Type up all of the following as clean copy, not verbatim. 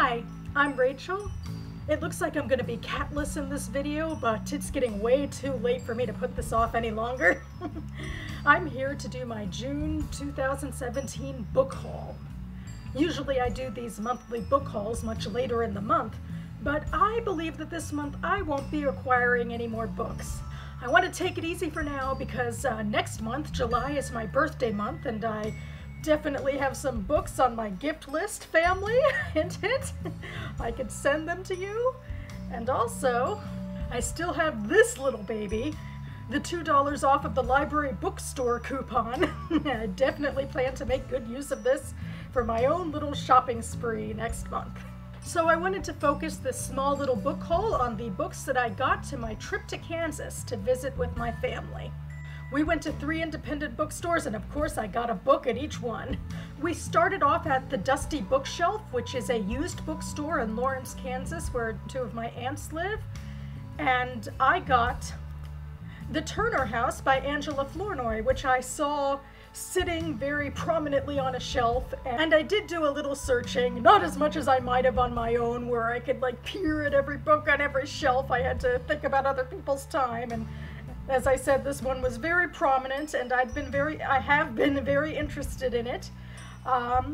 Hi, I'm Rachel. It looks like I'm going to be catless in this video, but it's getting way too late for me to put this off any longer. I'm here to do my June 2017 book haul. Usually I do these monthly book hauls much later in the month, but I believe that this month I won't be acquiring any more books. I want to take it easy for now because next month, July, is my birthday month, and I definitely have some books on my gift list, family. Hint, hint. I could send them to you. And also, I still have this little baby, the $2 off of the library bookstore coupon. I definitely plan to make good use of this for my own little shopping spree next month. So I wanted to focus this small little book haul on the books that I got to my trip to Kansas to visit with my family. We went to 3 independent bookstores, and of course I got a book at each one. We started off at the Dusty Bookshelf, which is a used bookstore in Lawrence, Kansas, where 2 of my aunts live. And I got The Turner House by Angela Flournoy, which I saw sitting very prominently on a shelf. And I did do a little searching, not as much as I might have on my own, where I could like peer at every book on every shelf. I had to think about other people's time, and as I said, this one was very prominent, and I have been very interested in it.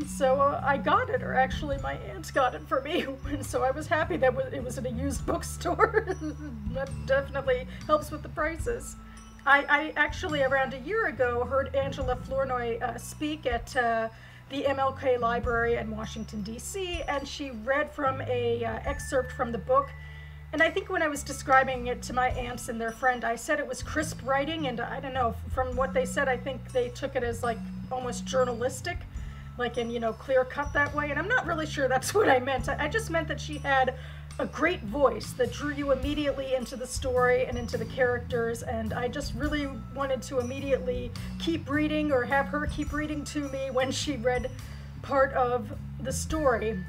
So I got it, or actually my aunt got it for me, and so I was happy that it was in a used bookstore. That definitely helps with the prices. I actually, around a year ago, heard Angela Flournoy speak at the MLK Library in Washington, D.C., and she read from a excerpt from the book. And I think when I was describing it to my aunts and their friend, I said it was crisp writing, and I don't know, from what they said, I think they took it as like almost journalistic, like in, clear cut that way. And I'm not really sure that's what I meant. I just meant that she had a great voice that drew you immediately into the story and into the characters, and I just really wanted to immediately keep reading, or have her keep reading to me when she read part of the story.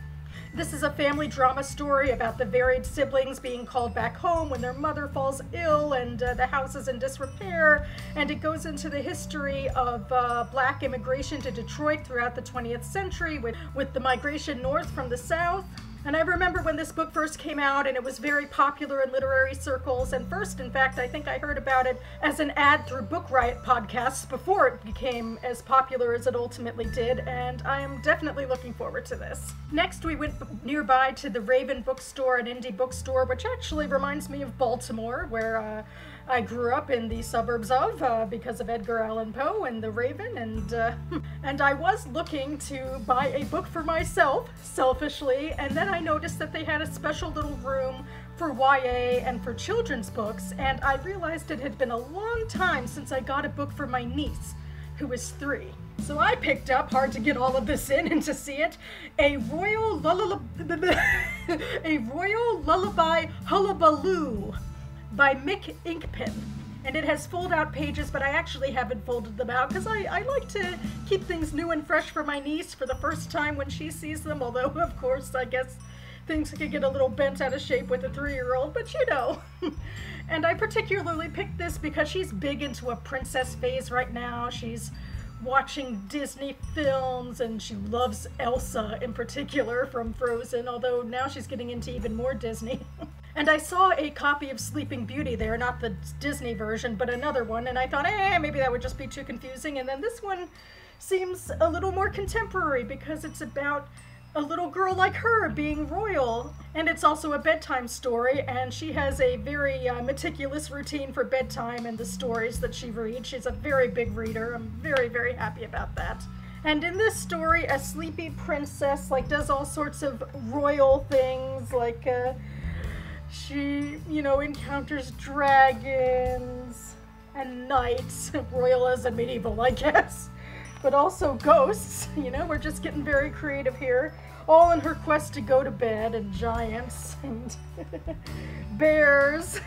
This is a family drama story about the varied siblings being called back home when their mother falls ill, and the house is in disrepair, and it goes into the history of black immigration to Detroit throughout the 20th century with the migration north from the south. And I remember when this book first came out, and it was very popular in literary circles. And first, in fact, I think I heard about it as an ad through Book Riot podcasts before it became as popular as it ultimately did, and I am definitely looking forward to this. Next, we went nearby to the Rabin Bookstore, an indie bookstore, which actually reminds me of Baltimore, where I grew up in the suburbs of because of Edgar Allan Poe and the Raven, and I was looking to buy a book for myself, selfishly, and then I noticed that they had a special little room for YA and for children's books, and I realized it had been a long time since I got a book for my niece, who is 3. So I picked up, hard to get all of this in and to see it, a Royal Lullaby Hullabaloo by Mick Inkpen. And it has fold-out pages, but I actually haven't folded them out because I like to keep things new and fresh for my niece for the first time when she sees them, although, of course, I guess things could get a little bent out of shape with a 3-year-old, but you know. And I particularly picked this because she's big into a princess phase right now. She's watching Disney films, and she loves Elsa in particular from Frozen, although now she's getting into even more Disney. And I saw a copy of Sleeping Beauty there, not the Disney version, but another one, and I thought, maybe that would just be too confusing. And then this one seems a little more contemporary because it's about a little girl like her being royal, and it's also a bedtime story, and she has a very meticulous routine for bedtime and the stories that she reads. She's a very big reader. I'm very, very happy about that. And in this story, a sleepy princess does all sorts of royal things, she, encounters dragons and knights, royal as in medieval, I guess, but also ghosts. We're just getting very creative here, all in her quest to go to bed, and giants and bears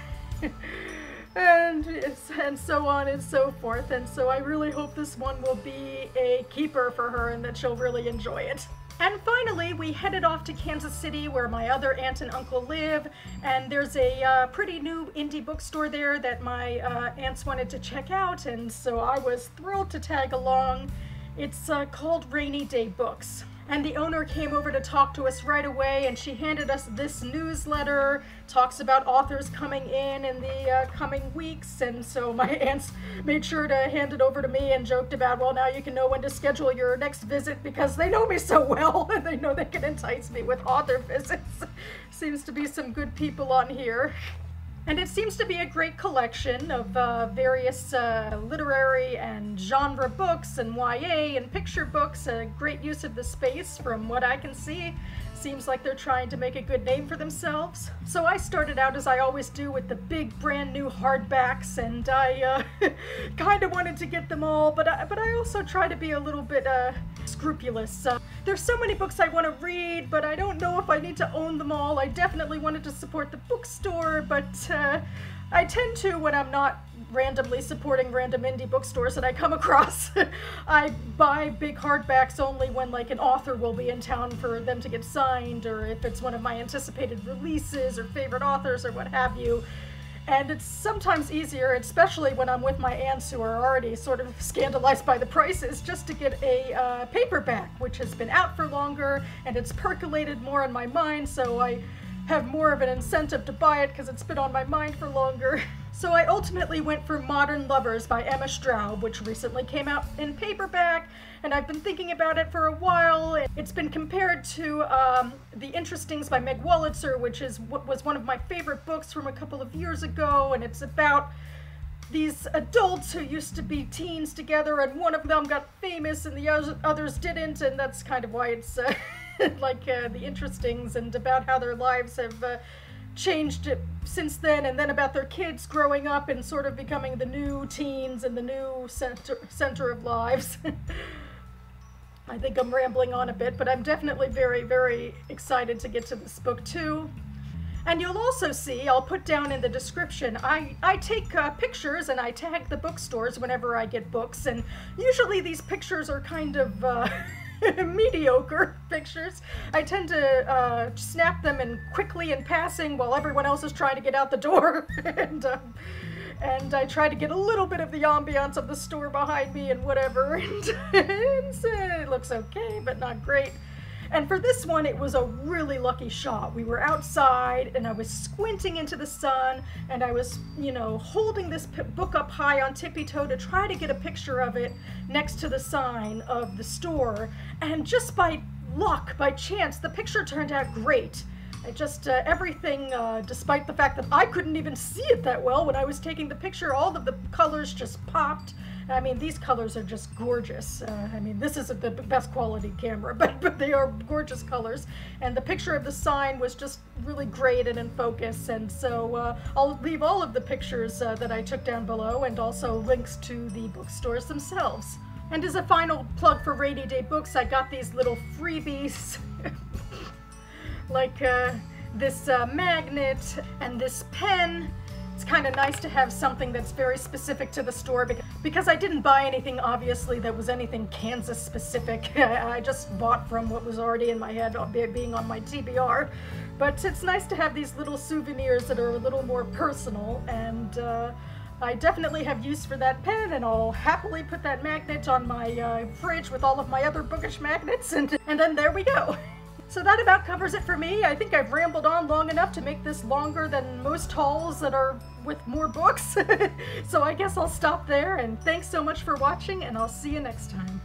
and so on and so forth. And so I really hope this one will be a keeper for her and that she'll really enjoy it. And finally, we headed off to Kansas City, where my other aunt and uncle live, and there's a pretty new indie bookstore there that my aunts wanted to check out, and so I was thrilled to tag along. It's called Rainy Day Books. And the owner came over to talk to us right away, and she handed us this newsletter, talks about authors coming in the coming weeks, and so my aunts made sure to hand it over to me and joked about, well, now you can know when to schedule your next visit because they know me so well and they know they can entice me with author visits. Seems to be some good people on here. And it seems to be a great collection of various literary and genre books and YA and picture books, a great use of the space from what I can see. Seems like they're trying to make a good name for themselves. So I started out, as I always do, with the big brand new hardbacks, and I kind of wanted to get them all, but I also try to be a little bit scrupulous. There's so many books I want to read, but I don't know if I need to own them all. I definitely wanted to support the bookstore, but I tend to, when I'm not randomly supporting random indie bookstores that I come across, I buy big hardbacks only when like an author will be in town for them to get signed, or if it's one of my anticipated releases or favorite authors or what have you. And it's sometimes easier, especially when I'm with my aunts who are already sort of scandalized by the prices, just to get a paperback, which has been out for longer and it's percolated more in my mind, so I have more of an incentive to buy it because it's been on my mind for longer. So I ultimately went for Modern Lovers by Emma Straub, which recently came out in paperback, and I've been thinking about it for a while. It's been compared to The Interestings by Meg Wolitzer, which was one of my favorite books from a couple of years ago, and it's about these adults who used to be teens together, and one of them got famous and the others didn't, and that's kind of why it's like The Interestings, and about how their lives have changed since then, and then about their kids growing up and sort of becoming the new teens and the new center of lives. I think I'm rambling on a bit, but I'm definitely very, very excited to get to this book too. And you'll also see, I'll put down in the description, I take pictures and I tag the bookstores whenever I get books, and usually these pictures are kind of mediocre pictures. I tend to snap them quickly in passing while everyone else is trying to get out the door, and I try to get a little bit of the ambiance of the store behind me and whatever, and it looks okay, but not great. And for this one, it was a really lucky shot. We were outside, and I was squinting into the sun, and I was, holding this book up high on tippy-toe to try to get a picture of it next to the sign of the store. And just by luck, by chance, the picture turned out great. It just, everything, despite the fact that I couldn't even see it that well when I was taking the picture, all of the colors just popped. I mean, these colors are just gorgeous. I mean, this isn't the best quality camera, but they are gorgeous colors. And the picture of the sign was just really great and in focus. And so I'll leave all of the pictures that I took down below, and also links to the bookstores themselves. And as a final plug for Rainy Day Books, I got these little freebies, like this magnet and this pen. It's kind of nice to have something that's very specific to the store, because I didn't buy anything, obviously, that was anything Kansas specific. I just bought from what was already in my head, being on my TBR. But it's nice to have these little souvenirs that are a little more personal, and I definitely have use for that pen, and I'll happily put that magnet on my fridge with all of my other bookish magnets, and then there we go. So that about covers it for me. I think I've rambled on long enough to make this longer than most hauls that are with more books. So I guess I'll stop there, and thanks so much for watching, and I'll see you next time.